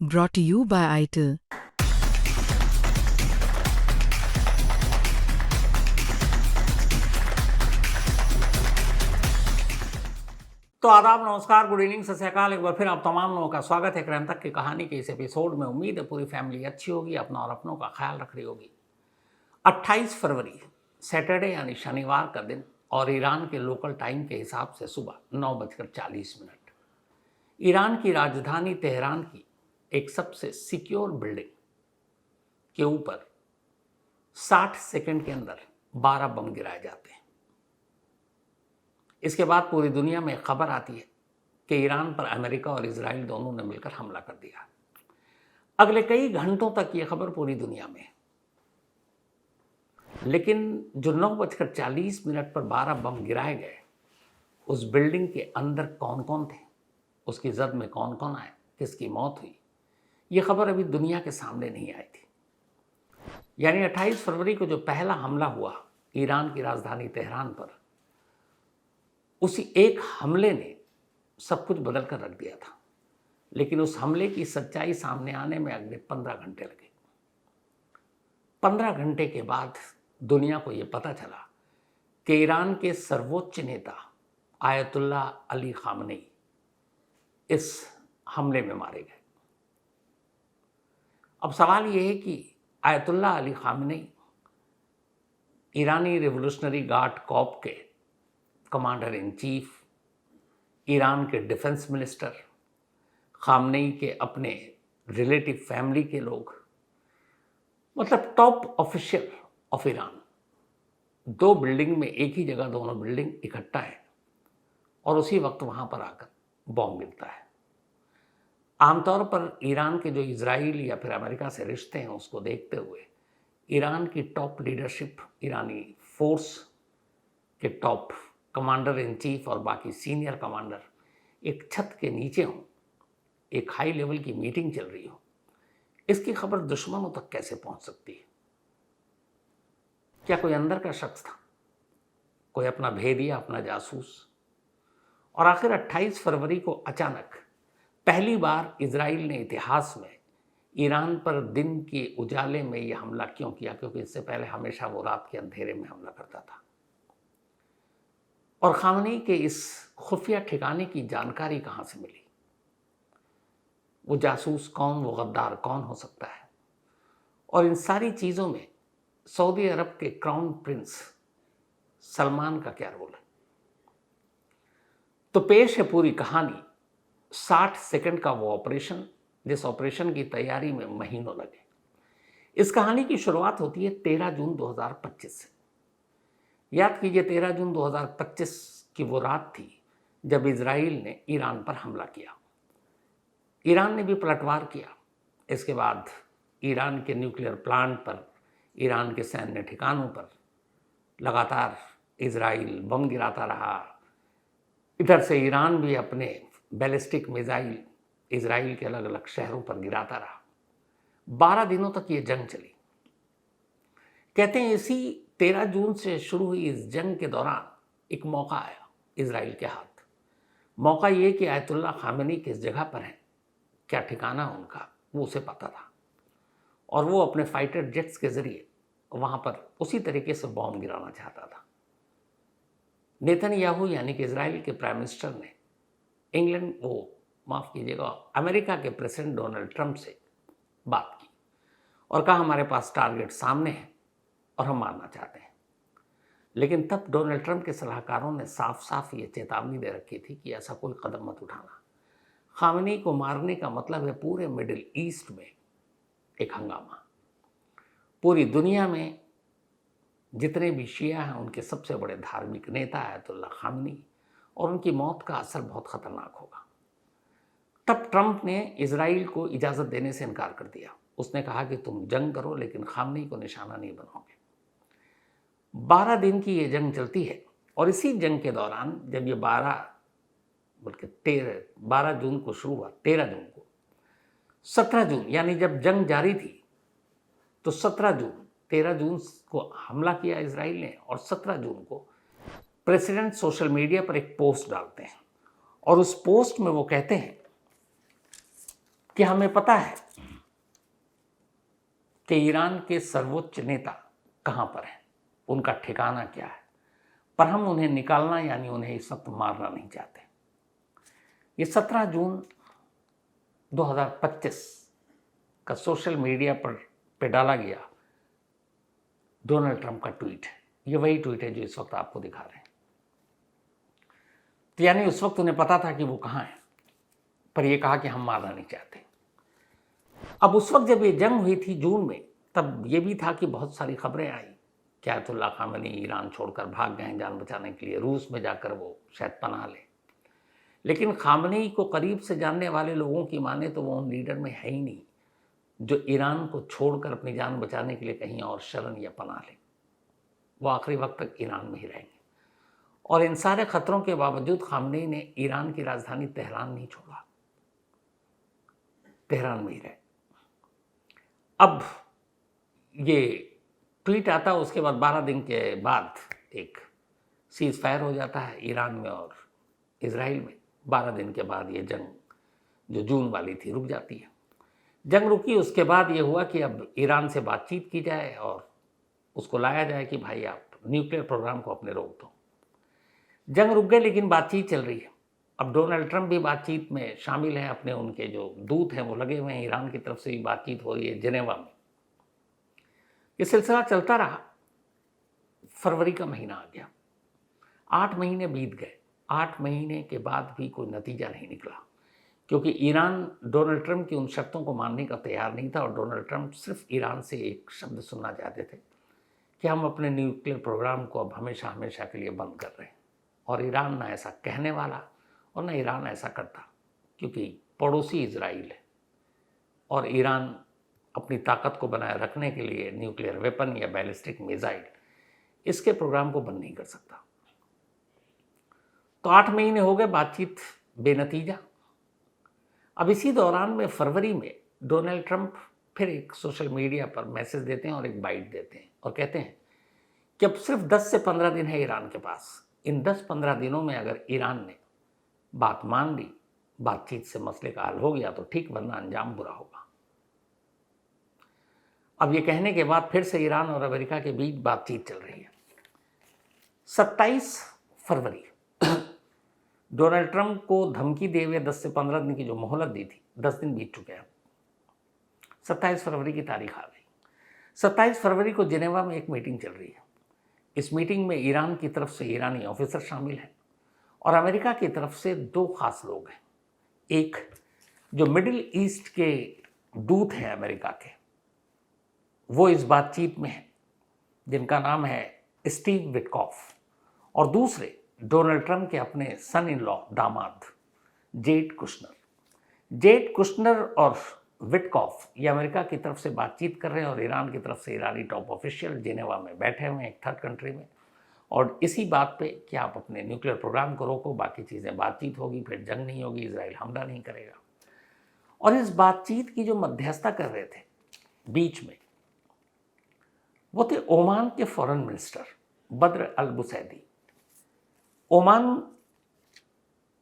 Brought to you by ITIL. तो आदाब, नमस्कार, गुड इवनिंग, सत श्री अकाल। एक बार फिर आप तमाम लोगों का स्वागत है क्रम तक की कहानी के इस एपिसोड में। उम्मीद है पूरी फैमिली अच्छी होगी, अपना और अपनों का ख्याल रख रही होगी। 28 फरवरी सैटरडे यानी शनिवार का दिन और ईरान के लोकल टाइम के हिसाब से सुबह 9:40 ईरान की राजधानी तेहरान की एक सबसे सिक्योर बिल्डिंग के ऊपर 60 सेकंड के अंदर 12 बम गिराए जाते हैं। इसके बाद पूरी दुनिया में खबर आती है कि ईरान पर अमेरिका और इजराइल दोनों ने मिलकर हमला कर दिया। अगले कई घंटों तक ये खबर पूरी दुनिया में, लेकिन जो 9:40 पर 12 बम गिराए गए, उस बिल्डिंग के अंदर कौन कौन थे, उसकी जद में कौन कौन आए, किसकी मौत हुई, ये खबर अभी दुनिया के सामने नहीं आई थी। यानी 28 फरवरी को जो पहला हमला हुआ ईरान की राजधानी तेहरान पर, उसी एक हमले ने सब कुछ बदल कर रख दिया था। लेकिन उस हमले की सच्चाई सामने आने में अगले 15 घंटे लगे। 15 घंटे के बाद दुनिया को यह पता चला कि ईरान के सर्वोच्च नेता आयतुल्लाह अली खामनेई इस हमले में मारे गए। अब सवाल यह है कि आयतुल्लाह अली खामनेई ईरानी रिवोल्यूशनरी गार्ड कॉर्प के कमांडर इन चीफ, ईरान के डिफेंस मिनिस्टर, खामनेई के अपने रिलेटिव फैमिली के लोग, मतलब टॉप ऑफिशियल ऑफ ईरान, दो बिल्डिंग में एक ही जगह दोनों बिल्डिंग इकट्ठा है और उसी वक्त वहां पर आकर बॉम्ब गिरता है। आमतौर पर ईरान के जो इजराइल या फिर अमेरिका से रिश्ते हैं, उसको देखते हुए ईरान की टॉप लीडरशिप, ईरानी फोर्स के टॉप कमांडर इन चीफ और बाकी सीनियर कमांडर एक छत के नीचे हों, एक हाई लेवल की मीटिंग चल रही हो, इसकी खबर दुश्मनों तक कैसे पहुंच सकती है? क्या कोई अंदर का शख्स था, कोई अपना भेदिया, अपना जासूस? और आखिर 28 फरवरी को अचानक पहली बार इजराइल ने इतिहास में ईरान पर दिन के उजाले में यह हमला क्यों किया? क्योंकि इससे पहले हमेशा वो रात के अंधेरे में हमला करता था। और खामनेई के इस खुफिया ठिकाने की जानकारी कहाँ से मिली? वो जासूस कौन, वो गद्दार कौन हो सकता है? और इन सारी चीज़ों में सऊदी अरब के क्राउन प्रिंस सलमान का क्या रोल है? तो पेश है पूरी कहानी। 60 सेकंड का वो ऑपरेशन, जिस ऑपरेशन की तैयारी में महीनों लगे। इस कहानी की शुरुआत होती है 13 जून 2025 से। याद कीजिए, 13 जून 2025 की वो रात थी जब इजराइल ने ईरान पर हमला किया। ईरान ने भी पलटवार किया। इसके बाद ईरान के न्यूक्लियर प्लांट पर, ईरान के सैन्य ठिकानों पर लगातार इजराइल बम गिराता रहा। इधर से ईरान भी अपने बैलिस्टिक मिसाइल इजराइल के अलग अलग शहरों पर गिराता रहा। 12 दिनों तक ये जंग चली। कहते हैं इसी 13 जून से शुरू हुई इस जंग के दौरान एक मौका आया इजराइल के हाथ। मौका ये कि आयतुल्लाह खामेनी किस जगह पर हैं, क्या ठिकाना उनका, वो उसे पता था। और वो अपने फाइटर जेट्स के जरिए वहाँ पर उसी तरीके से बॉम्ब गिराना चाहता था। नेतन्याहू यानी कि इजराइल के प्राइम मिनिस्टर ने अमेरिका के प्रेसिडेंट डोनाल्ड ट्रंप से बात की और कहा हमारे पास टारगेट सामने है और हम मारना चाहते हैं। लेकिन तब डोनाल्ड ट्रंप के सलाहकारों ने साफ साफ ये चेतावनी दे रखी थी कि ऐसा कोई कदम मत उठाना। खामेनी को मारने का मतलब है पूरे मिडिल ईस्ट में एक हंगामा। पूरी दुनिया में जितने भी शिया हैं, उनके सबसे बड़े धार्मिक नेता आयतुल्लाह खामेनी, और उनकी मौत का असर बहुत खतरनाक होगा। तब ट्रंप ने इजराइल को इजाज़त देने से इनकार कर दिया। उसने कहा कि तुम जंग करो, लेकिन खामेनी को निशाना नहीं बनाओगे। 12 दिन की ये जंग चलती है और इसी जंग के दौरान जब ये 12 जून को शुरू हुआ, 13 जून को, 17 जून यानी जब जंग जारी थी, तो 13 जून को हमला किया इजराइल ने और 17 जून को प्रेसिडेंट सोशल मीडिया पर एक पोस्ट डालते हैं और उस पोस्ट में वो कहते हैं कि हमें पता है कि ईरान के सर्वोच्च नेता कहाँ पर हैं, उनका ठिकाना क्या है, पर हम उन्हें निकालना यानी उन्हें इस वक्त मारना नहीं चाहते। ये 17 जून 2025 का सोशल मीडिया पे डाला गया डोनाल्ड ट्रंप का ट्वीट है। ये वही ट्वीट है जो इस वक्त आपको दिखा रहे हैं। तो यानी उस वक्त उन्हें पता था कि वो कहाँ है, पर ये कहा कि हम मारना नहीं चाहते। अब उस वक्त जब ये जंग हुई थी जून में, तब ये भी था कि बहुत सारी खबरें आई कि आयतुल्लाह खामेनी ईरान छोड़कर भाग गए जान बचाने के लिए, रूस में जाकर वो शायद पनाह ले। लेकिन खामेनी को करीब से जानने वाले लोगों की माने तो वो उन लीडर में है ही नहीं जो ईरान को छोड़कर अपनी जान बचाने के लिए कहीं और शरण या पनाह ले। वो आखिरी वक्त तक ईरान में ही रहेंगे। और इन सारे खतरों के बावजूद खामेनी ने ईरान की राजधानी तेहरान नहीं छोड़ा, तेहरान में ही रहे। अब ये ट्वीट आता, उसके बाद 12 दिन के बाद एक सीज फायर हो जाता है ईरान में और इजराइल में। 12 दिन के बाद ये जंग जो जून वाली थी रुक जाती है। जंग रुकी, उसके बाद ये हुआ कि अब ईरान से बातचीत की जाए और उसको लाया जाए कि भाई आप न्यूक्लियर प्रोग्राम को अपने रोक दो। जंग रुक गई लेकिन बातचीत चल रही है। अब डोनाल्ड ट्रंप भी बातचीत में शामिल हैं, अपने उनके जो दूत हैं वो लगे हुए हैं, ईरान की तरफ से भी बातचीत हो रही है जिनेवा में। ये सिलसिला चलता रहा। फरवरी का महीना आ गया, 8 महीने बीत गए। 8 महीने के बाद भी कोई नतीजा नहीं निकला, क्योंकि ईरान डोनाल्ड ट्रंप की उन शर्तों को मानने का तैयार नहीं था। और डोनाल्ड ट्रंप सिर्फ ईरान से एक शब्द सुनना चाहते थे कि हम अपने न्यूक्लियर प्रोग्राम को अब हमेशा हमेशा के लिए बंद कर रहे हैं। और ईरान ना ऐसा कहने वाला और ना ईरान ऐसा करता, क्योंकि पड़ोसी इजराइल है और ईरान अपनी ताकत को बनाए रखने के लिए न्यूक्लियर वेपन या बैलिस्टिक मिसाइल इसके प्रोग्राम को बंद नहीं कर सकता। तो 8 महीने हो गए, बातचीत बेनतीजा। अब इसी दौरान में फरवरी में डोनाल्ड ट्रंप फिर एक सोशल मीडिया पर मैसेज देते हैं और एक बाइट देते हैं और कहते हैं कि अब सिर्फ 10 से 15 दिन है ईरान के पास। इन 10-15 दिनों में अगर ईरान ने बात मान ली, बातचीत से मसले का हल हो गया तो ठीक, वरना अंजाम बुरा होगा। अब ये कहने के बाद फिर से ईरान और अमेरिका के बीच बातचीत चल रही है। 27 फरवरी डोनाल्ड ट्रंप को धमकी दे हुए 10 से 15 दिन की जो मोहलत दी थी, 10 दिन बीत चुके हैं। 27 फरवरी की तारीख आ गई। 27 फरवरी को जिनेवा में एक मीटिंग चल रही है। इस मीटिंग में ईरान की तरफ से ईरानी ऑफिसर शामिल हैं और अमेरिका की तरफ से 2 खास लोग हैं। एक जो मिडिल ईस्ट के दूत हैं अमेरिका के, वो इस बातचीत में हैं, जिनका नाम है स्टीव विटकॉफ। और दूसरे डोनाल्ड ट्रंप के अपने सन इन लॉ, दामाद जेड कुशनर। जेड कुशनर और विटकॉफ ये अमेरिका की तरफ से बातचीत कर रहे हैं और ईरान की तरफ से ईरानी टॉप ऑफिशियल जिनेवा में बैठे हुए हैं एक थर्ड कंट्री में। और इसी बात पे कि आप अपने न्यूक्लियर प्रोग्राम को रोको, बाकी चीज़ें बातचीत होगी, फिर जंग नहीं होगी, इजराइल हमला नहीं करेगा। और इस बातचीत की जो मध्यस्थता कर रहे थे बीच में, वो थे ओमान के फॉरेन मिनिस्टर बद्र अल बुसैदी। ओमान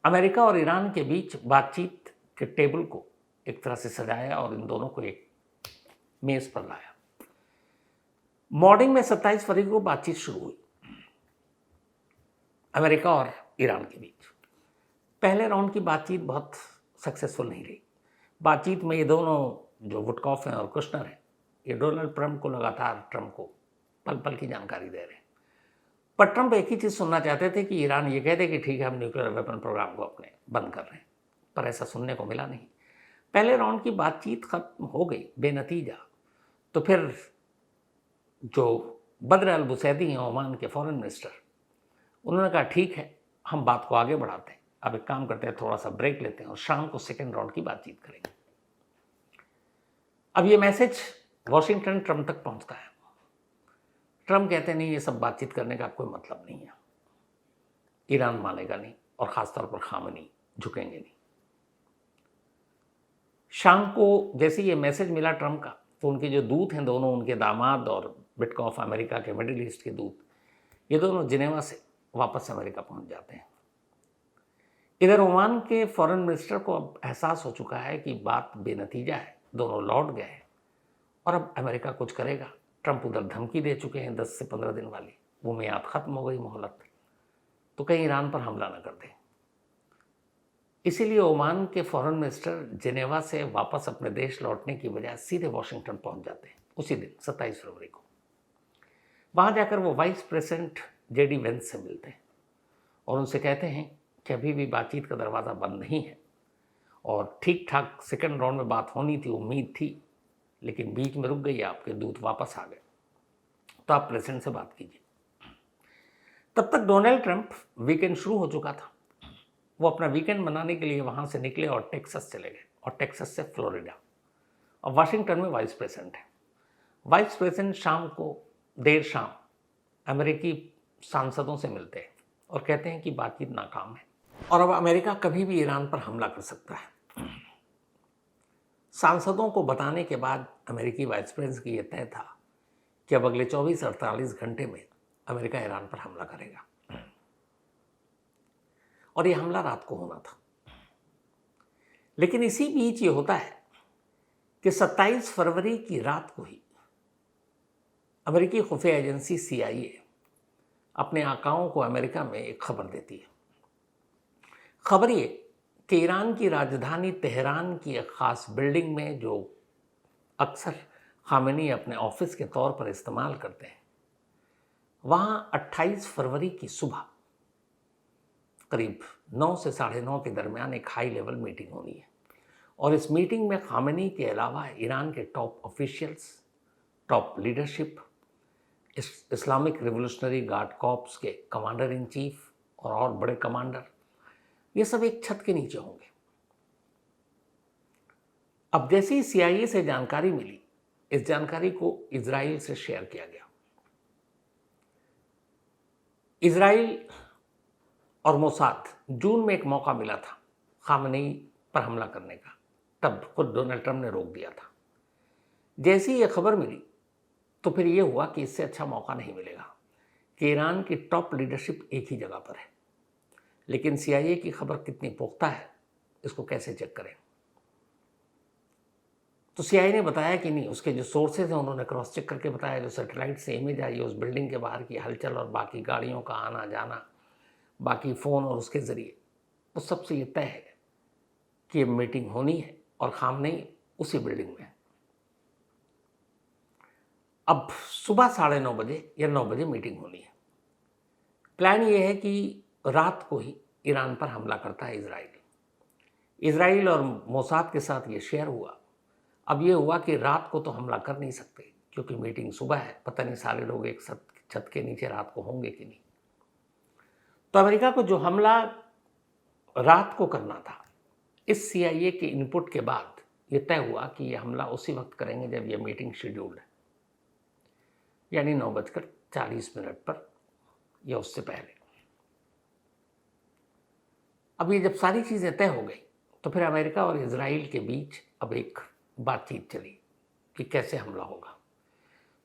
अमेरिका और ईरान के बीच बातचीत के टेबल को एक तरह से सजाया और इन दोनों को एक मेज पर लाया। मॉर्निंग में 27 फरवरी को बातचीत शुरू हुई अमेरिका और ईरान के बीच। पहले राउंड की बातचीत बहुत सक्सेसफुल नहीं रही। बातचीत में ये दोनों जो वुडकॉफ हैं और कुशनर हैं, ये डोनाल्ड ट्रंप को लगातार ट्रंप को पल पल की जानकारी दे रहे हैं। पर ट्रंप एक ही चीज़ सुनना चाहते थे कि ईरान ये कह दे कि ठीक है, हम न्यूक्लियर वेपन प्रोग्राम को अपने बंद कर रहे हैं, पर ऐसा सुनने को मिला नहीं। पहले राउंड की बातचीत खत्म हो गई बेनतीजा। तो फिर जो बद्र अल बुसैदी हैं ओमान के फॉरेन मिनिस्टर, उन्होंने कहा ठीक है, हम बात को आगे बढ़ाते हैं, अब एक काम करते हैं, थोड़ा सा ब्रेक लेते हैं और शाम को सेकेंड राउंड की बातचीत करेंगे। अब ये मैसेज वॉशिंगटन ट्रंप तक पहुंचता है। ट्रंप कहते नहीं, ये सब बातचीत करने का कोई मतलब नहीं है, ईरान मानेगा नहीं और ख़ासतौर पर खामेनी झुकेंगे नहीं। शाम को जैसे ये मैसेज मिला ट्रंप का, तो उनके जो दूत हैं दोनों, उनके दामाद और विटकॉफ अमेरिका के मिडिल ईस्ट के दूत, ये दोनों जिनेवा से वापस अमेरिका पहुंच जाते हैं। इधर ओमान के फॉरेन मिनिस्टर को अब एहसास हो चुका है कि बात बेनतीजा है, दोनों लौट गए हैं और अब अमेरिका कुछ करेगा। ट्रंप उधर धमकी दे चुके हैं 10 से 15 दिन वाली, वो मियाद खत्म हो गई मोहलत, तो कहीं ईरान पर हमला न कर दें। इसीलिए ओमान के फॉरेन मिनिस्टर जेनेवा से वापस अपने देश लौटने की बजाय सीधे वॉशिंगटन पहुंच जाते हैं उसी दिन 27 फरवरी को। वहां जाकर वो वाइस प्रेसिडेंट जेडी वेंस से मिलते हैं और उनसे कहते हैं कि अभी भी बातचीत का दरवाज़ा बंद नहीं है और ठीक ठाक सेकंड राउंड में बात होनी थी, उम्मीद थी, लेकिन बीच में रुक गई, आपके दूत वापस आ गए, तो आप प्रेसिडेंट से बात कीजिए। तब तक डोनाल्ड ट्रंप वीकेंड शुरू हो चुका था। वो अपना वीकेंड मनाने के लिए वहाँ से निकले और टेक्सास चले गए और टेक्सास से फ्लोरिडा और वाशिंगटन में वाइस प्रेसिडेंट है। वाइस प्रेसिडेंट शाम को देर शाम अमेरिकी सांसदों से मिलते हैं और कहते हैं कि बातचीत नाकाम है और अब अमेरिका कभी भी ईरान पर हमला कर सकता है। सांसदों को बताने के बाद अमेरिकी वाइस प्रेसिडेंट की यह तय था कि अब अगले 24-48 घंटे में अमेरिका ईरान पर हमला करेगा और यह हमला रात को होना था। लेकिन इसी बीच ये होता है कि 27 फरवरी की रात को ही अमेरिकी खुफिया एजेंसी CIA अपने आकाओं को अमेरिका में एक खबर देती है। खबर ये कि ईरान की राजधानी तेहरान की एक ख़ास बिल्डिंग में, जो अक्सर खामेनी अपने ऑफिस के तौर पर इस्तेमाल करते हैं, वहाँ 28 फरवरी की सुबह करीब 9 से 9:30 के दरमियान एक हाई लेवल मीटिंग होनी है और इस मीटिंग में खामेनी के अलावा ईरान के top officials, top leadership, Islamic revolutionary guard corps के कमांडर इन चीफ और बड़े कमांडर, ये सब एक छत के नीचे होंगे। अब जैसे ही CIA से जानकारी मिली, इस जानकारी को इजराइल से शेयर किया गया। इजराइल और मोसाद जून में एक मौका मिला था खामेनी पर हमला करने का, तब खुद डोनाल्ड ट्रंप ने रोक दिया था। जैसे ही यह खबर मिली तो फिर यह हुआ कि इससे अच्छा मौका नहीं मिलेगा कि ईरान की टॉप लीडरशिप एक ही जगह पर है। लेकिन CIA की खबर कितनी पुख्ता है, इसको कैसे चेक करें? तो CIA ने बताया कि नहीं, उसके जो सोर्सेज हैं उन्होंने क्रॉस चेक करके बताया, जो सैटेलाइट से इमेज आई है उस बिल्डिंग के बाहर की हलचल और बाकी गाड़ियों का आना जाना, बाकी फ़ोन और उसके ज़रिए, उस सबसे ये तय है कि ये मीटिंग होनी है और खामनेई उसी बिल्डिंग में। अब सुबह 9:30 बजे या 9 बजे मीटिंग होनी है। प्लान ये है कि रात को ही ईरान पर हमला करता है इजराइल और मोसाद के साथ ये शेयर हुआ। अब ये हुआ कि रात को तो हमला कर नहीं सकते क्योंकि मीटिंग सुबह है, पता नहीं सारे लोग एक छत के नीचे रात को होंगे कि नहीं। तो अमेरिका को जो हमला रात को करना था, इस CIA के इनपुट के बाद ये तय हुआ कि ये हमला उसी वक्त करेंगे जब ये मीटिंग शेड्यूल्ड है, यानी 9:40 पर या उससे पहले। अब ये जब सारी चीज़ें तय हो गई तो फिर अमेरिका और इजराइल के बीच अब एक बातचीत चली कि कैसे हमला होगा।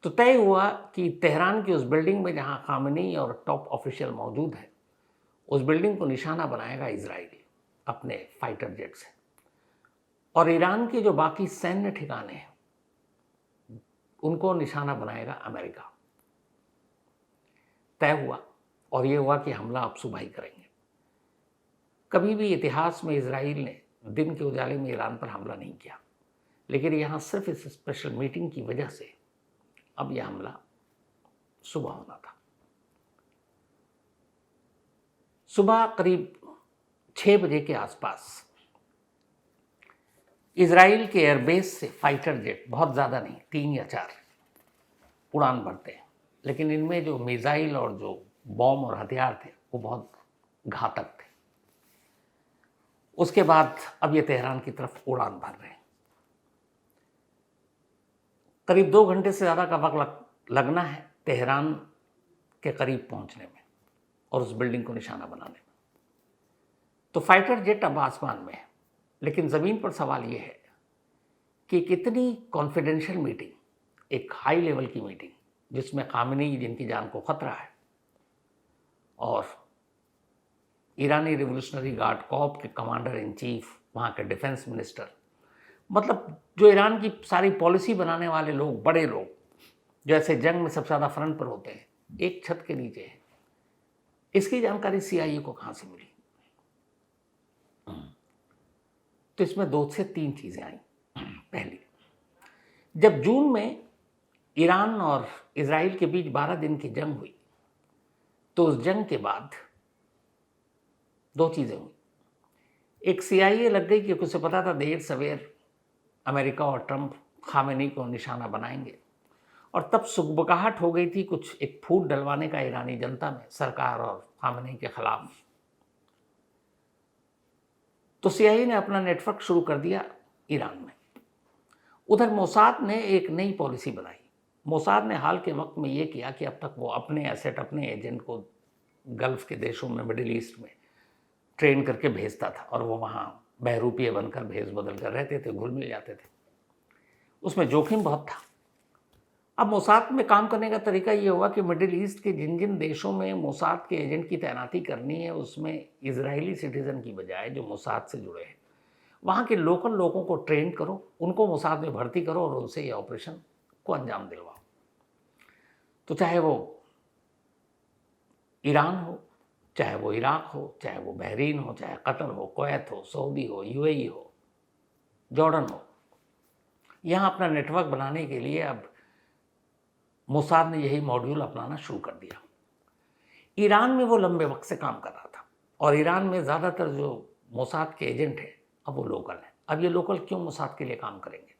तो तय हुआ कि तेहरान की उस बिल्डिंग में जहां खामेनी और टॉप ऑफिशियल मौजूद है, उस बिल्डिंग को निशाना बनाएगा इजराइल अपने फाइटर जेट से, और ईरान के जो बाकी सैन्य ठिकाने हैं उनको निशाना बनाएगा अमेरिका। तय हुआ और ये हुआ कि हमला अब सुबह ही करेंगे। कभी भी इतिहास में इजराइल ने दिन के उजाले में ईरान पर हमला नहीं किया, लेकिन यहाँ सिर्फ इस स्पेशल मीटिंग की वजह से अब यह हमला सुबह होना था। सुबह करीब 6 बजे के आसपास इजराइल के एयरबेस से फाइटर जेट, बहुत ज़्यादा नहीं, 3 या 4 उड़ान भरते हैं, लेकिन इनमें जो मिसाइल और जो बॉम्ब और हथियार थे वो बहुत घातक थे। उसके बाद अब ये तेहरान की तरफ उड़ान भर रहे हैं। करीब 2 घंटे से ज़्यादा का वक्त लगना है तेहरान के करीब पहुंचने में और उस बिल्डिंग को निशाना बनाने में। तो फाइटर जेट अब आसमान में है, लेकिन ज़मीन पर सवाल ये है कि कितनी कॉन्फिडेंशियल मीटिंग, एक हाई लेवल की मीटिंग जिसमें खामेनी जिनकी जान को खतरा है और ईरानी रिवोल्यूशनरी गार्ड कॉर्प के कमांडर इन चीफ, वहाँ के डिफेंस मिनिस्टर, मतलब जो ईरान की सारी पॉलिसी बनाने वाले लोग, बड़े लोग, जो ऐसे जंग में सबसे ज़्यादा फ्रंट पर होते हैं, एक छत के नीचे है। इसकी जानकारी CIA को कहाँ से मिली? तो इसमें 2 से 3 चीज़ें आई। पहली, जब जून में ईरान और इजराइल के बीच 12 दिन की जंग हुई, तो उस जंग के बाद 2 चीज़ें हुई। एक CIA लग गई क्योंकि उसे पता था देर सवेर अमेरिका और ट्रंप खामेनी को निशाना बनाएंगे, और तब सुगबगाहट हो गई थी कुछ एक फूट डलवाने का ईरानी जनता में सरकार और खामेनी के खिलाफ। तो CIA ने अपना नेटवर्क शुरू कर दिया ईरान में। उधर मोसाद ने एक नई पॉलिसी बनाई। मोसाद ने हाल के वक्त में ये किया कि अब तक वो अपने एसेट, अपने एजेंट को गल्फ़ के देशों में, मिडिल ईस्ट में ट्रेन करके भेजता था, और वो वहाँ बहरूपिये बनकर भेज बदल कर रहते थे, घुल मिल जाते थे। उसमें जोखिम बहुत था। अब मोसाद में काम करने का तरीका ये हुआ कि मिडिल ईस्ट के जिन जिन देशों में मोसाद के एजेंट की तैनाती करनी है, उसमें इजरायली सिटीज़न की बजाय जो मोसाद से जुड़े हैं, वहाँ के लोकल लोगों को ट्रेन करो, उनको मोसाद में भर्ती करो और उनसे ये ऑपरेशन को अंजाम दिलवाओ। तो चाहे वो ईरान हो, चाहे वो इराक हो, चाहे वो बहरीन हो, चाहे कतर हो, कुवैत हो, सऊदी हो, UAE हो, जॉर्डन हो, यहाँ अपना नेटवर्क बनाने के लिए अब मोसाद ने यही मॉड्यूल अपनाना शुरू कर दिया। ईरान में वो लंबे वक्त से काम कर रहा था, और ईरान में ज़्यादातर जो मोसाद के एजेंट हैं अब वो लोकल हैं। अब ये लोकल क्यों मोसाद के लिए काम करेंगे?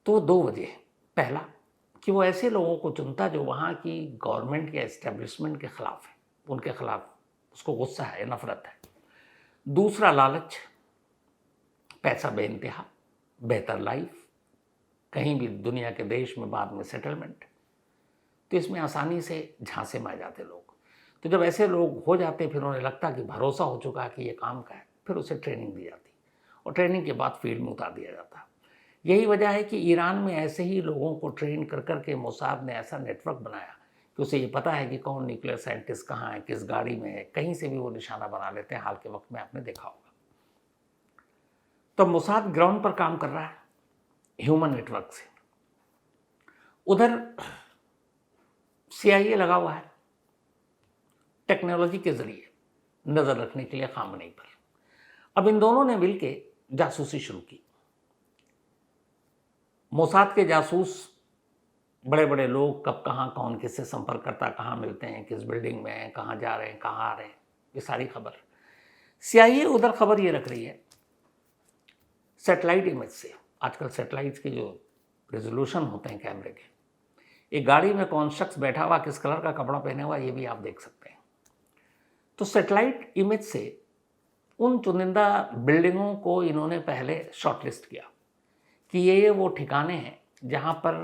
तो 2 वजह है। पहला, कि वो ऐसे लोगों को चुनता जो वहाँ की गवर्नमेंट या एस्टेब्लिशमेंट के ख़िलाफ़ है, उनके ख़िलाफ़ उसको गुस्सा है, नफ़रत है। दूसरा, लालच, पैसा बेइंतहा, बेहतर लाइफ, कहीं भी दुनिया के देश में बाद में सेटलमेंट। तो इसमें आसानी से झांसे में आ जाते लोग। तो जब ऐसे लोग हो जाते, फिर उन्हें लगता कि भरोसा हो चुका है कि ये काम का है, फिर उसे ट्रेनिंग दी जाती, और ट्रेनिंग के बाद फील्ड में उतार दिया जाता। यही वजह है कि ईरान में ऐसे ही लोगों को ट्रेन कर कर के मोसाद ने ऐसा नेटवर्क बनाया कि उसे ये पता है कि कौन न्यूक्लियर साइंटिस्ट कहाँ है, किस गाड़ी में है, कहीं से भी वो निशाना बना लेते हैं। हाल के वक्त में आपने देखा होगा। तो मोसाद ग्राउंड पर काम कर रहा है ह्यूमन नेटवर्क से। उधर CIA लगा हुआ है टेक्नोलॉजी के जरिए नज़र रखने के लिए खामनेई पर। अब इन दोनों ने मिलकर जासूसी शुरू की। मोसाद के जासूस, बड़े बड़े लोग, कब कहाँ कौन किससे संपर्क करता, कहाँ मिलते हैं, किस बिल्डिंग में हैं, कहाँ जा रहे हैं, कहाँ आ रहे हैं, ये सारी खबर CIA उधर खबर ये रख रही है सेटेलाइट इमेज से। आजकल सेटेलाइट्स के जो रेजोल्यूशन होते हैं कैमरे के, एक गाड़ी में कौन शख्स बैठा हुआ, किस कलर का कपड़ा पहने हुआ, ये भी आप देख सकते हैं। तो सेटेलाइट इमेज से उन चुनिंदा बिल्डिंगों को इन्होंने पहले शॉर्टलिस्ट किया कि ये वो ठिकाने हैं जहाँ पर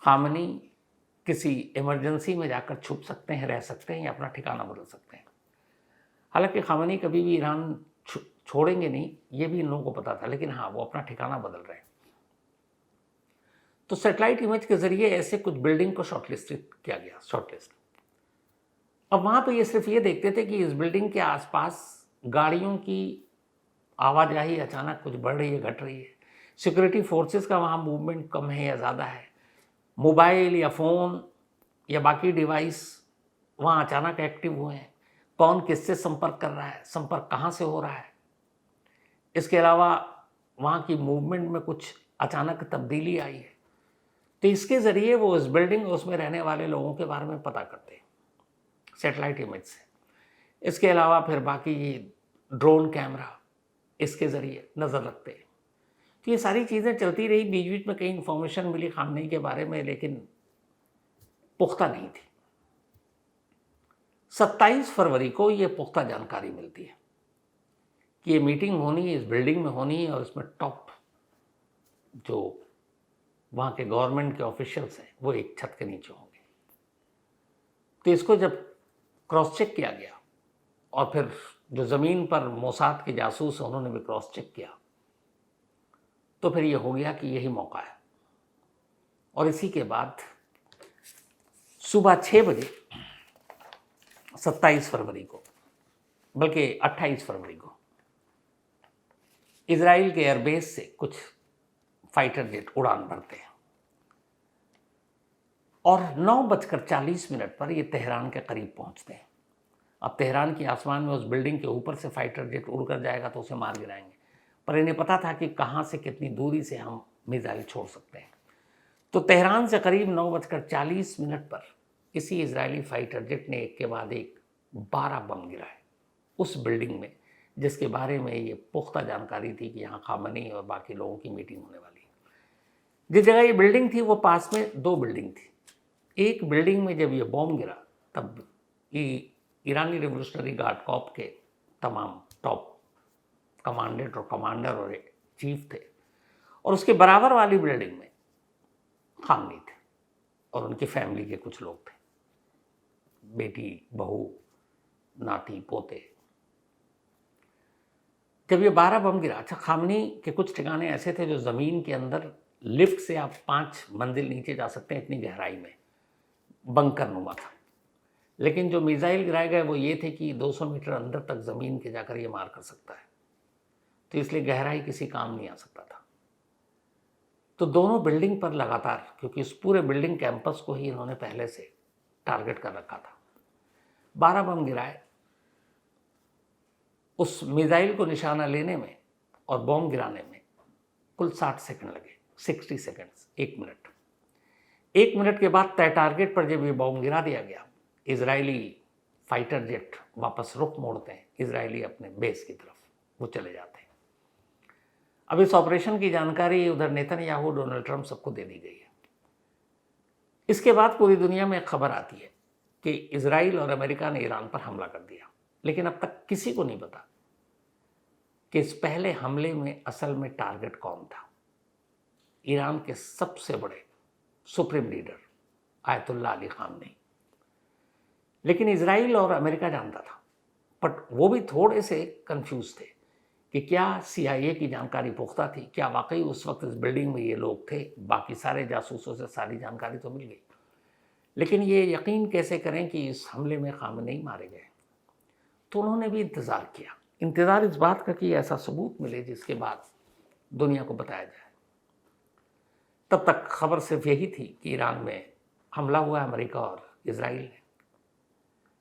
खामनी किसी इमरजेंसी में जाकर छुप सकते हैं, रह सकते हैं, या अपना ठिकाना बदल सकते हैं। हालांकि खामनी कभी भी ईरान छोड़ेंगे नहीं, ये भी इन लोगों को पता था, लेकिन हाँ, वो अपना ठिकाना बदल रहे हैं। तो सैटेलाइट इमेज के जरिए ऐसे कुछ बिल्डिंग को शॉर्टलिस्ट किया गया, शॉर्टलिस्ट। अब वहाँ पे ये सिर्फ ये देखते थे कि इस बिल्डिंग के आसपास गाड़ियों की आवाजाही अचानक कुछ बढ़ रही है, घट रही है, सिक्योरिटी फोर्सेस का वहाँ मूवमेंट कम है या ज़्यादा है, मोबाइल या फ़ोन या बाकी डिवाइस वहाँ अचानक एक्टिव हुए हैं, कौन किससे संपर्क कर रहा है, संपर्क कहाँ से हो रहा है। इसके अलावा वहाँ की मूवमेंट में कुछ अचानक तब्दीली आई है। तो इसके ज़रिए वो इस बिल्डिंग में उसमें रहने वाले लोगों के बारे में पता करते हैं सेटेलाइट इमेज से। इसके अलावा फिर बाकी ड्रोन कैमरा, इसके ज़रिए नज़र रखते हैं। तो ये सारी चीज़ें चलती रही। बीच बीच में कई इन्फॉर्मेशन मिली खामनेई के बारे में, लेकिन पुख्ता नहीं थी। 27 फरवरी को ये पुख्ता जानकारी मिलती है कि ये मीटिंग होनी है, इस बिल्डिंग में होनी है, और इसमें टॉप जो वहाँ के गवर्नमेंट के ऑफिशियल्स हैं वो एक छत के नीचे होंगे। तो इसको जब क्रॉस चेक किया गया, और फिर जो ज़मीन पर मोसाद के जासूस हैं उन्होंने भी क्रॉस चेक किया, तो फिर ये हो गया कि यही मौका है। और इसी के बाद सुबह 6 बजे 27 फरवरी को बल्कि 28 फरवरी को इजराइल के एयरबेस से कुछ फाइटर जेट उड़ान भरते हैं और 9:40 पर ये तेहरान के करीब पहुंचते हैं। अब तेहरान की आसमान में उस बिल्डिंग के ऊपर से फाइटर जेट उड़कर जाएगा तो उसे मार गिराएंगे, पर इन्हें पता था कि कहाँ से कितनी दूरी से हम मिसाइल छोड़ सकते हैं। तो तेहरान से करीब 9:40 पर इसी इजरायली फाइटर जेट ने एक के बाद एक 12 बम गिराए उस बिल्डिंग में, जिसके बारे में ये पुख्ता जानकारी थी कि यहाँ खामनी और बाकी लोगों की मीटिंग होने वाली है। जिस जगह ये बिल्डिंग थी वो पास में 2 बिल्डिंग थी। एक बिल्डिंग में जब ये बॉम्ब गिरा तब ईरानी रिवोल्यूशनरी गार्ड कॉप के तमाम टॉप कमांडेंट और कमांडर और चीफ थे, और उसके बराबर वाली बिल्डिंग में खामनी थे और उनकी फैमिली के कुछ लोग थे, बेटी, बहू, नाती, पोते। जब ये 12 बम गिरा, अच्छा खामनी के कुछ ठिकाने ऐसे थे जो ज़मीन के अंदर लिफ्ट से आप 5 मंजिल नीचे जा सकते हैं, इतनी गहराई में बंकर नुमा था। लेकिन जो मिसाइल गिराए गए वो ये थे कि 200 मीटर अंदर तक ज़मीन के जाकर ये मार कर सकता है, तो इसलिए गहराई किसी काम नहीं आ सकता था। तो दोनों बिल्डिंग पर लगातार, क्योंकि इस पूरे बिल्डिंग कैंपस को ही इन्होंने पहले से टारगेट कर रखा था, 12 बम गिराए। उस मिसाइल को निशाना लेने में और बॉम्ब गिराने में कुल 60 सेकंड लगे, 60 सेकंड्स, 1 मिनट। 1 मिनट के बाद तय टारगेट पर जब ये बॉम्ब गिरा दिया गया, इजरायली फाइटर जेट वापस रुख मोड़ते हैं इजरायली अपने बेस की तरफ, वो चले जाते हैं। अब इस ऑपरेशन की जानकारी उधर नेतन्याहू, डोनाल्ड ट्रंप सबको दे दी गई है। इसके बाद पूरी दुनिया में एक खबर आती है कि इजराइल और अमेरिका ने ईरान पर हमला कर दिया, लेकिन अब तक किसी को नहीं पता कि इस पहले हमले में असल में टारगेट कौन था। ईरान के सबसे बड़े supreme leader Ayatollah Ali Khamenei. लेकिन इजराइल और अमेरिका जानता था, बट वो भी थोड़े से कंफ्यूज थे कि क्या CIA की जानकारी पुख्ता थी, क्या वाकई उस वक्त इस बिल्डिंग में ये लोग थे। बाकी सारे जासूसों से सारी जानकारी तो मिल गई, लेकिन ये यकीन कैसे करें कि इस हमले में खामनेई मारे गए। तो उन्होंने भी इंतज़ार किया, इंतज़ार इस बात का कि ऐसा सबूत मिले जिसके बाद दुनिया को बताया जाए। तब तक खबर सिर्फ यही थी कि ईरान में हमला हुआ अमेरिका और इजराइल ने।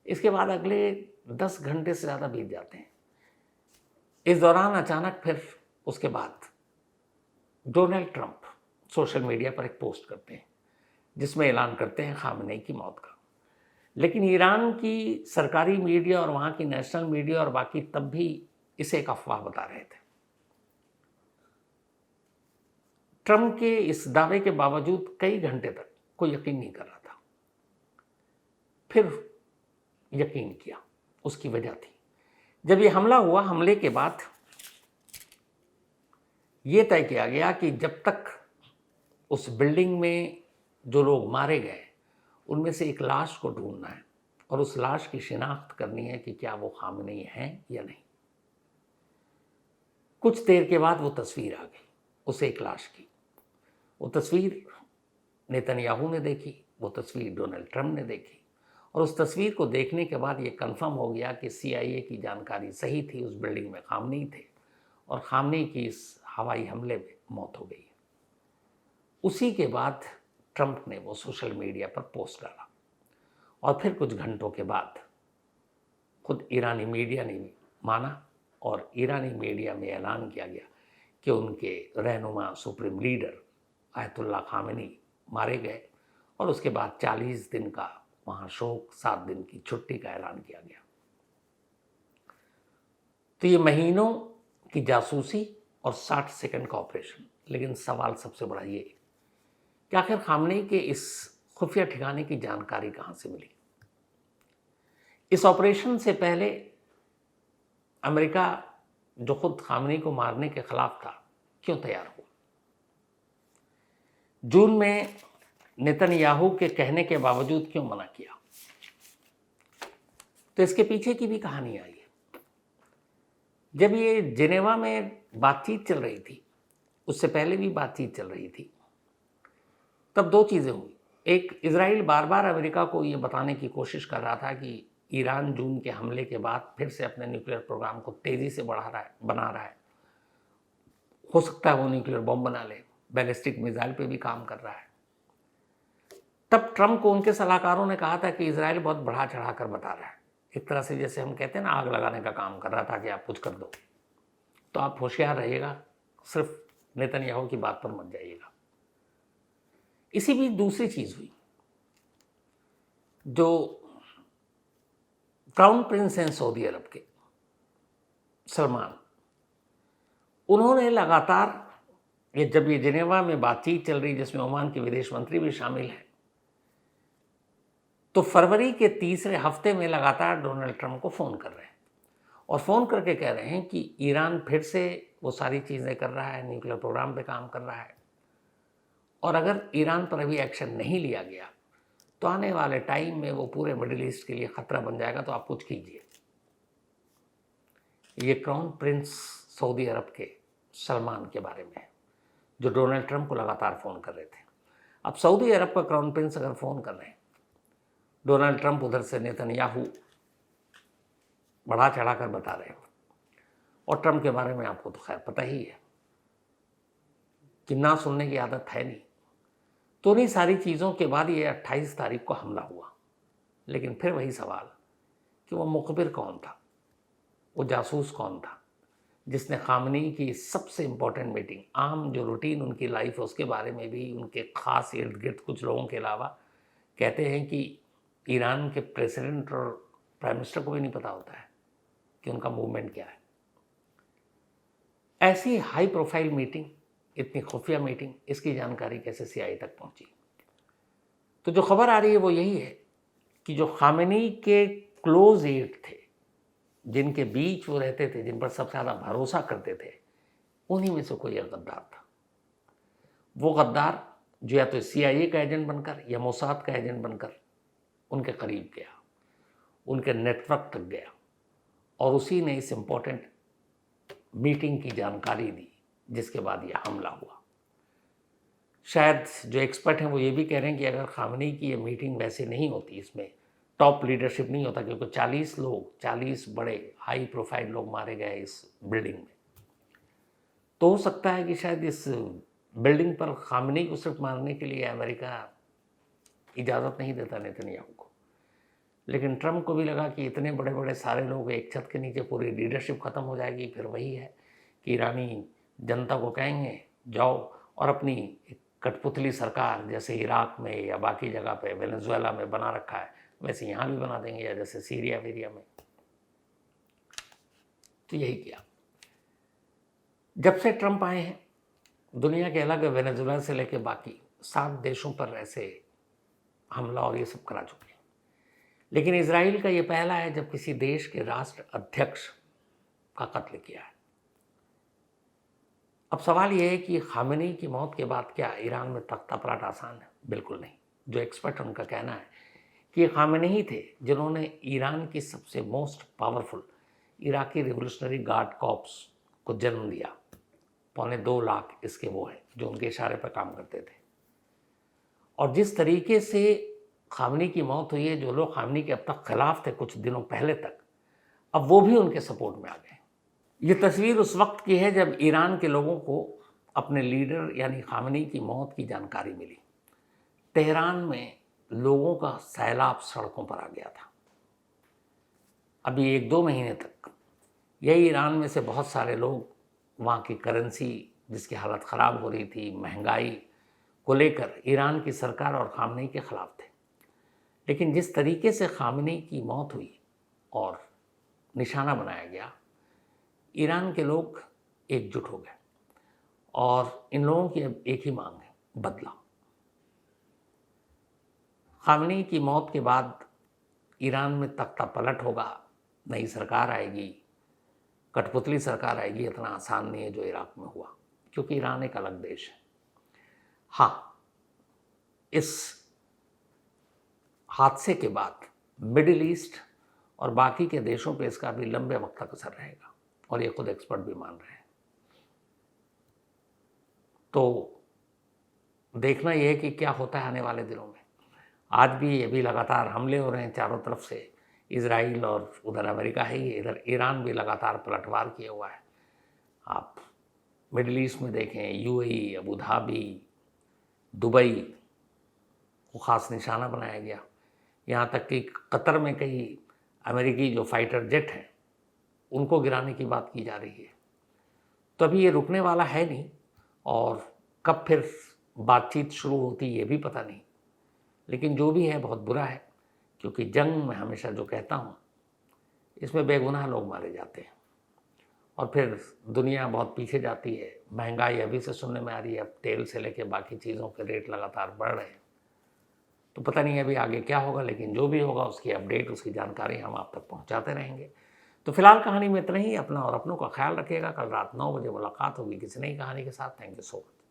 इसके बाद अगले 10 घंटे से ज़्यादा बीत जाते हैं। इस दौरान अचानक फिर उसके बाद डोनाल्ड ट्रंप सोशल मीडिया पर एक पोस्ट करते हैं जिसमें ऐलान करते हैं खामनेई की मौत का। लेकिन ईरान की सरकारी मीडिया और वहाँ की नेशनल मीडिया और बाकी तब भी इसे एक अफवाह बता रहे थे। ट्रंप के इस दावे के बावजूद कई घंटे तक कोई यकीन नहीं कर रहा था, फिर यकीन किया। उसकी वजह थी, जब ये हमला हुआ, हमले के बाद ये तय किया गया कि जब तक उस बिल्डिंग में जो लोग मारे गए उनमें से एक लाश को ढूंढना है और उस लाश की शिनाख्त करनी है कि क्या वो खामनेई हैं या नहीं। कुछ देर के बाद वो तस्वीर आ गई उस एक लाश की। वो तस्वीर नेतन्याहू ने देखी, वो तस्वीर डोनाल्ड ट्रंप ने देखी, और उस तस्वीर को देखने के बाद ये कंफर्म हो गया कि CIA की जानकारी सही थी, उस बिल्डिंग में खामनेई थे और खामनेई की इस हवाई हमले में मौत हो गई। उसी के बाद ट्रंप ने वो सोशल मीडिया पर पोस्ट डाला और फिर कुछ घंटों के बाद खुद ईरानी मीडिया ने भी माना और ईरानी मीडिया में ऐलान किया गया कि उनके रहनुमा सुप्रीम लीडर आयतुल्लाह खामेनी मारे गए, और उसके बाद 40 दिन का वहाँ शोक, 7 दिन की छुट्टी का ऐलान किया गया। तो ये महीनों की जासूसी और 60 सेकंड का ऑपरेशन। लेकिन सवाल सबसे बड़ा ये कि आखिर खामनेई के इस खुफिया ठिकाने की जानकारी कहाँ से मिली। इस ऑपरेशन से पहले अमेरिका, जो खुद खामनेई को मारने के खिलाफ था, क्यों तैयार हुआ? जून में नेतन्याहू के कहने के बावजूद क्यों मना किया? तो इसके पीछे की भी कहानी आई है। जब ये जिनेवा में बातचीत चल रही थी, उससे पहले भी बातचीत चल रही थी, तब 2 चीज़ें हुई। एक, इजराइल बार बार अमेरिका को ये बताने की कोशिश कर रहा था कि ईरान जून के हमले के बाद फिर से अपने न्यूक्लियर प्रोग्राम को तेज़ी से बना रहा है। हो सकता है वो न्यूक्लियर बॉम्ब बना ले, बैलिस्टिक मिसाइल पे भी काम कर रहा है। तब ट्रंप को उनके सलाहकारों ने कहा था कि इजराइल बहुत बढ़ा चढ़ा कर बता रहा है, एक तरह से जैसे हम कहते हैं ना, आग लगाने का काम कर रहा था कि आप कुछ कर दो, तो आप होशियार रहिएगा, सिर्फ नेतन्याहू की बात पर मत जाइएगा। इसी बीच दूसरी चीज़ हुई, जो क्राउन प्रिंस हैं सऊदी अरब के सलमान, उन्होंने लगातार जब ये जिनेवा में बातचीत चल रही जिसमें ओमान के विदेश मंत्री भी शामिल हैं, तो फरवरी के तीसरे हफ्ते में लगातार डोनाल्ड ट्रंप को फ़ोन कर रहे हैं और फ़ोन करके कह रहे हैं कि ईरान फिर से वो सारी चीज़ें कर रहा है, न्यूक्लियर प्रोग्राम पे काम कर रहा है, और अगर ईरान पर अभी एक्शन नहीं लिया गया तो आने वाले टाइम में वो पूरे मिडिल ईस्ट के लिए ख़तरा बन जाएगा, तो आप कुछ कीजिए। ये क्राउन प्रिंस सऊदी अरब के सलमान के बारे में है, जो डोनाल्ड ट्रंप को लगातार फ़ोन कर रहे थे। अब सऊदी अरब का क्राउन प्रिंस अगर फ़ोन कर रहे हैं, डोनाल्ड ट्रंप उधर से नेतन्याहू बढ़ा चढ़ा कर बता रहे हो, और ट्रंप के बारे में आपको तो खैर पता ही है कि ना सुनने की आदत है नहीं। तो इन्हीं सारी चीज़ों के बाद ये 28 तारीख को हमला हुआ। लेकिन फिर वही सवाल कि वो मुखबिर कौन था, वो जासूस कौन था जिसने खामनेई की सबसे इम्पोर्टेंट मीटिंग, आम जो रूटीन उनकी लाइफ है उसके बारे में भी उनके ख़ास इर्द गिर्द कुछ लोगों के अलावा कहते हैं कि ईरान के प्रेसिडेंट और प्राइम मिनिस्टर को भी नहीं पता होता है कि उनका मूवमेंट क्या है। ऐसी हाई प्रोफाइल मीटिंग, इतनी खुफिया मीटिंग, इसकी जानकारी कैसे सीआईए तक पहुंची? तो जो खबर आ रही है वो यही है कि जो खामेनी के क्लोज एड थे, जिनके बीच वो रहते थे, जिन पर सबसे ज़्यादा भरोसा करते थे, उन्हीं में से कोई एक गद्दार था। वो गद्दार जो या तो सीआईए का एजेंट बनकर या मोसाद का एजेंट बनकर उनके करीब गया, उनके नेटवर्क तक गया, और उसी ने इस इम्पोर्टेंट मीटिंग की जानकारी दी, जिसके बाद यह हमला हुआ। शायद जो एक्सपर्ट हैं वो ये भी कह रहे हैं कि अगर खामनेई की ये मीटिंग वैसे नहीं होती, इसमें टॉप लीडरशिप नहीं होता, क्योंकि 40 लोग, 40 बड़े हाई प्रोफाइल लोग मारे गए इस बिल्डिंग में, तो हो सकता है कि शायद इस बिल्डिंग पर खामनेई को सिर्फ मारने के लिए अमेरिका इजाज़त नहीं देता नेतन्याहू को। लेकिन ट्रंप को भी लगा कि इतने बड़े बड़े सारे लोग एक छत के नीचे, पूरी लीडरशिप ख़त्म हो जाएगी। फिर वही है कि ईरानी जनता को कहेंगे जाओ और अपनी कठपुतली सरकार जैसे इराक में या बाकी जगह पे, वेनेजुएला में बना रखा है, वैसे यहाँ भी बना देंगे, या जैसे सीरिया वीरिया में। तो यही किया। जब से ट्रंप आए हैं, दुनिया के अलग वेनेजुएला से लेकर बाकी 7 देशों पर ऐसे हमला और ये सब करा चुके हैं। लेकिन इजराइल का ये पहला है जब किसी देश के राष्ट्र अध्यक्ष का कत्ल किया है। अब सवाल यह है कि खामेनी की मौत के बाद क्या ईरान में तख्ता पलट आसान है? बिल्कुल नहीं। जो एक्सपर्ट उनका कहना है कि खामेनी ही थे जिन्होंने ईरान की सबसे most powerful Iraqi revolutionary guard corps को जन्म दिया। 2.25 लाख इसके वो हैं जो उनके इशारे पर काम करते थे। और जिस तरीके से खामनेई की मौत हुई है, जो लोग खामनेई के अब तक खिलाफ थे कुछ दिनों पहले तक, अब वो भी उनके सपोर्ट में आ गए। ये तस्वीर उस वक्त की है जब ईरान के लोगों को अपने लीडर यानी खामनेई की मौत की जानकारी मिली। तेहरान में लोगों का सैलाब सड़कों पर आ गया था। अभी 1-2 महीने तक यही ईरान में से बहुत सारे लोग वहाँ की करेंसी जिसकी हालत ख़राब हो रही थी, महंगाई को लेकर ईरान की सरकार और खामनेई के ख़िलाफ़ थे। लेकिन जिस तरीके से खामनेई की मौत हुई और निशाना बनाया गया, ईरान के लोग एकजुट हो गए और इन लोगों की अब एक ही मांग है, बदला। खामनेई की मौत के बाद ईरान में तख्ता पलट होगा, नई सरकार आएगी, कठपुतली सरकार आएगी, इतना आसान नहीं है जो इराक में हुआ, क्योंकि ईरान एक अलग देश है। हाँ, इस हादसे के बाद मिडिल ईस्ट और बाकी के देशों पे इसका भी लंबे वक्त तक असर रहेगा, और ये खुद एक्सपर्ट भी मान रहे हैं। तो देखना यह है कि क्या होता है आने वाले दिनों में। आज भी ये भी लगातार हमले हो रहे हैं चारों तरफ से इज़राइल और उधर अमेरिका है ही, इधर ईरान भी लगातार पलटवार किया हुआ है। आप मिडिल ईस्ट में देखें, यूएई, अबू धाबी, दुबई को ख़ास निशाना बनाया गया। यहाँ तक कि कतर में कई अमेरिकी जो फाइटर जेट हैं उनको गिराने की बात की जा रही है। तो अभी ये रुकने वाला है नहीं, और कब फिर बातचीत शुरू होती ये भी पता नहीं। लेकिन जो भी है बहुत बुरा है, क्योंकि जंग में हमेशा जो कहता हूँ, इसमें बेगुनाह लोग मारे जाते हैं और फिर दुनिया बहुत पीछे जाती है। महंगाई अभी से सुनने में आ रही है, अब तेल से लेके बाकी चीज़ों के रेट लगातार बढ़ रहे हैं। तो पता नहीं अभी आगे क्या होगा, लेकिन जो भी होगा उसकी अपडेट, उसकी जानकारी हम आप तक पहुंचाते रहेंगे। तो फिलहाल कहानी में इतना ही। अपना और अपनों का ख्याल रखिएगा। कल रात 9 बजे मुलाकात होगी किसी नई कहानी के साथ। Thank you so much.